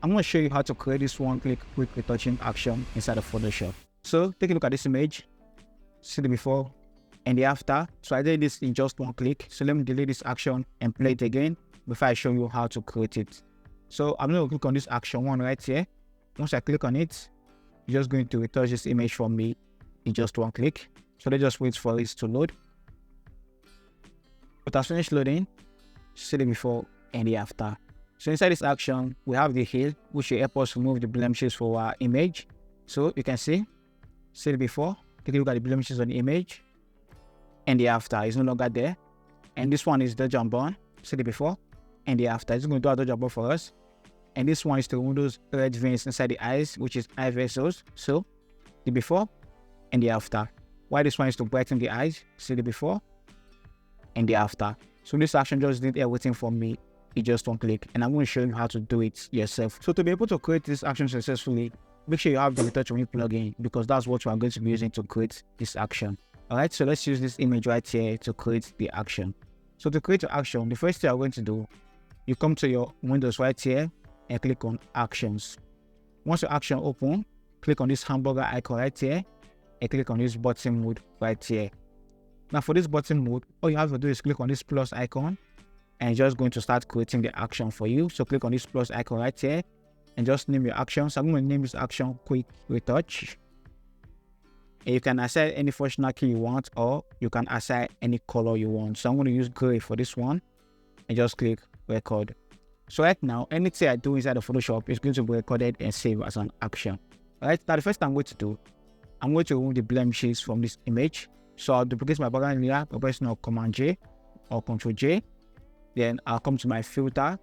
I'm going to show you how to create this one-click quick retouching action inside of Photoshop. So take a look at this image, see the before and the after. So I did this in just one click. So let me delete this action and play it again before I show you how to create it. So I'm going to click on this action one right here. Once I click on it, you're just going to retouch this image for me in just one click. So let's just wait for it to load. But as finished loading, see the before and the after. So inside this action, we have the heel, which will help us remove the blemishes for our image. So you can see the before, take a look at the blemishes on the image, and the after is no longer there. And this one is the jump on, see the before and the after. It's going to do a jump on for us. And this one is to remove those red veins inside the eyes, which is eye vessels. So the before and the after. Why this one is to brighten the eyes, see the before and the after. So this action just did everything for me in just one click, and I'm going to show you how to do it yourself. So to be able to create this action successfully, make sure you have the retouching plugin, because that's what we are going to be using to create this action. Alright, so let's use this image right here to create the action. So to create the action, the first thing I'm going to do, you come to your windows right here and click on actions. Once your action open, click on this hamburger icon right here and click on this button mode right here. Now for this button mode, all you have to do is click on this plus icon, and it's just going to start creating the action for you. So click on this plus icon right here and just name your action. So I'm going to name this action quick retouch. And you can assign any functional key you want, or you can assign any color you want. So I'm going to use gray for this one and just click record. So right now, anything I do inside of Photoshop is going to be recorded and saved as an action. Alright, now the first thing I'm going to do, I'm going to remove the blemishes from this image. So I'll duplicate my background layer by pressing Command J or Control J. Then I'll come to my filter,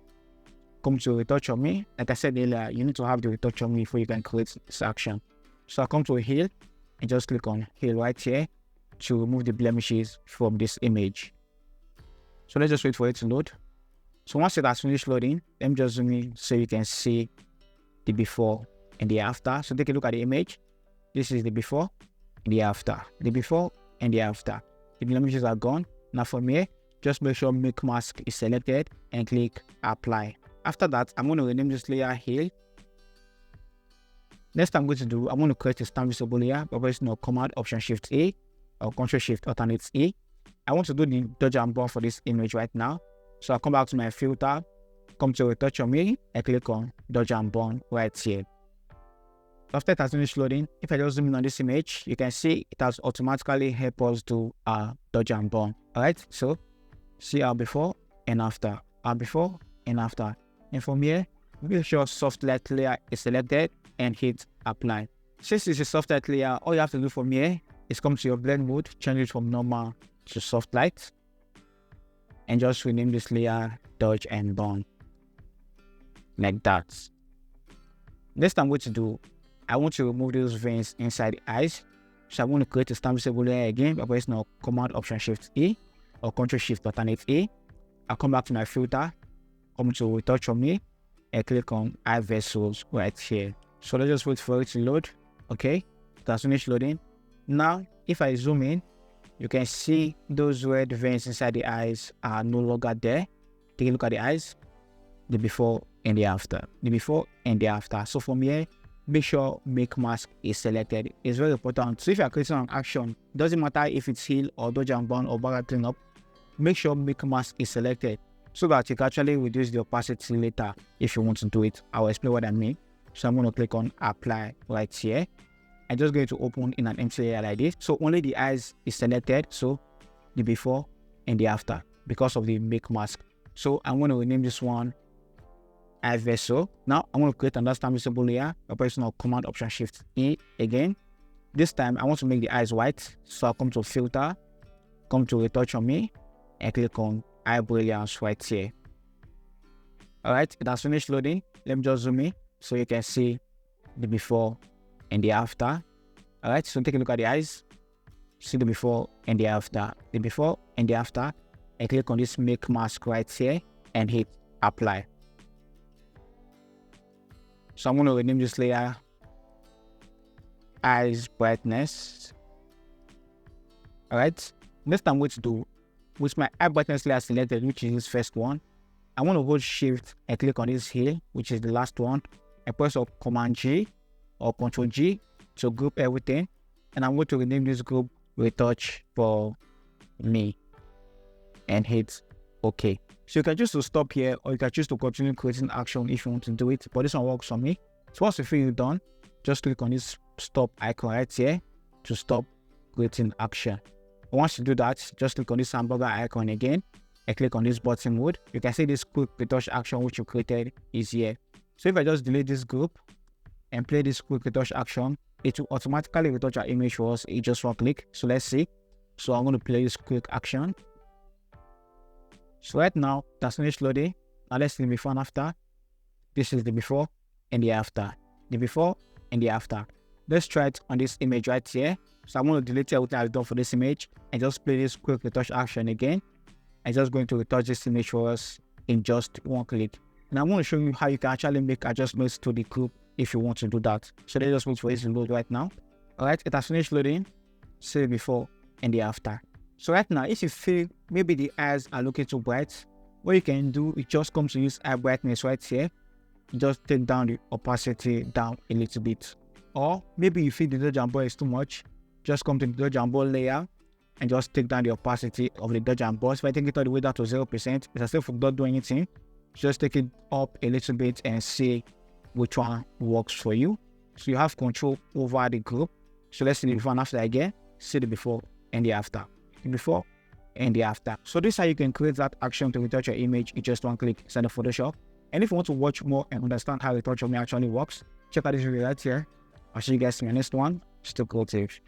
come to retouch on me. Like I said earlier, you need to have the retouch on me before you can create this action. So I'll come to a heel and just click on heel right here to remove the blemishes from this image. So let's just wait for it to load. So once it has finished loading, let me just zoom in so you can see the before and the after. So take a look at the image. This is the before and the after. The before and the after. The blemishes are gone. Now from here, just make sure make mask is selected and click apply. After that, I'm going to rename this layer heel. Next I'm going to do, I'm going to create a stamp visible layer by pressing Command Option Shift A or Control Shift Alternate A. I want to do the dodge and burn for this image right now. So I'll come back to my filter, come to retouch on me and click on dodge and burn right here. After it has finished loading, if I just zoom in on this image, you can see it has automatically helped us do dodge and burn. Alright, so see our before and after, our before and after. And from here, make sure soft light layer is selected and hit apply. Since it's a soft light layer, all you have to do from here is come to your blend mode, change it from normal to soft light, and just rename this layer dodge and burn like that. Next I'm going to do, I want to remove those veins inside the eyes. So I'm going to create a stamp visible layer again by pressing Command Option Shift E or Control Shift Alternate A. I'll come back to my filter, come to retouch on me and click on eye vessels right here. So let's just wait for it to load. Okay, it has finished loading. Now if I zoom in, you can see those red veins inside the eyes are no longer there. Take a look at the eyes, the before and the after, the before and the after. So from here, make sure make mask is selected. It's very important. So if you are creating an action, doesn't matter if it's heel or dodge and burn or background cleanup, make sure make mask is selected so that you can actually reduce the opacity later if you want to do it. I'll explain what I mean. So I'm going to click on apply right here. I'm just going to open in an empty layer like this. So only the eyes is selected. So the before and the after because of the make mask. So I'm going to rename this one eye vessel. Now I'm going to create another stamp visible layer by pressing Command Option Shift E again. This time I want to make the eyes white. So I'll come to filter, come to retouch on me and click on eye brilliance right here. Alright, it has finished loading. Let me just zoom in so you can see the before and the after. Alright, so take a look at the eyes, see the before and the after, the before and the after, and click on this make mask right here and hit apply. So I'm going to rename this layer eyes brightness. Alright, next I'm going to do, with my eye brightness layer selected, which is this first one, I want to hold shift and click on this here, which is the last one, I press Command G or Control G to group everything, and I'm going to rename this group Retouch for me and hit OK. So you can choose to stop here, or you can choose to continue creating action if you want to do it, but this one works for me. So once you feel you're done, just click on this stop icon right here to stop creating action. Once you do that, just click on this hamburger icon again and click on this button mode. You can see this quick retouch action which you created is here. So if I just delete this group and play this quick retouch action, it will automatically retouch our image for us in just one click. So let's see. So I'm going to play this quick action. So right now, that's finished loading. Now let's see the before and after. This is the before and the after. The before and the after. Let's try it on this image right here. So I'm going to delete everything I've done for this image and just play this quick retouch action again. I'm just going to retouch this image for us in just one click. And I'm going to show you how you can actually make adjustments to the group if you want to do that. So let's just wait for it to load right now. Alright, it has finished loading. See the before and the after. So right now, if you feel maybe the eyes are looking too bright, what you can do is just come to use eye brightness right here. Just take down the opacity down a little bit. Or maybe you feel the dodge and ball is too much, just come to the dodge and ball layer and just take down the opacity of the dodge and ball. So if I take it all the way down to 0%, it's as if we don't do anything. Just take it up a little bit and see which one works for you. So you have control over the group. So let's see the before and after again. See the before and the after. The before and the after. So this is how you can create that action to retouch your image in just one click inside of Photoshop. And if you want to watch more and understand how retouch your me actually works, check out this video right here. I'll see you guys in the next one. Still creative.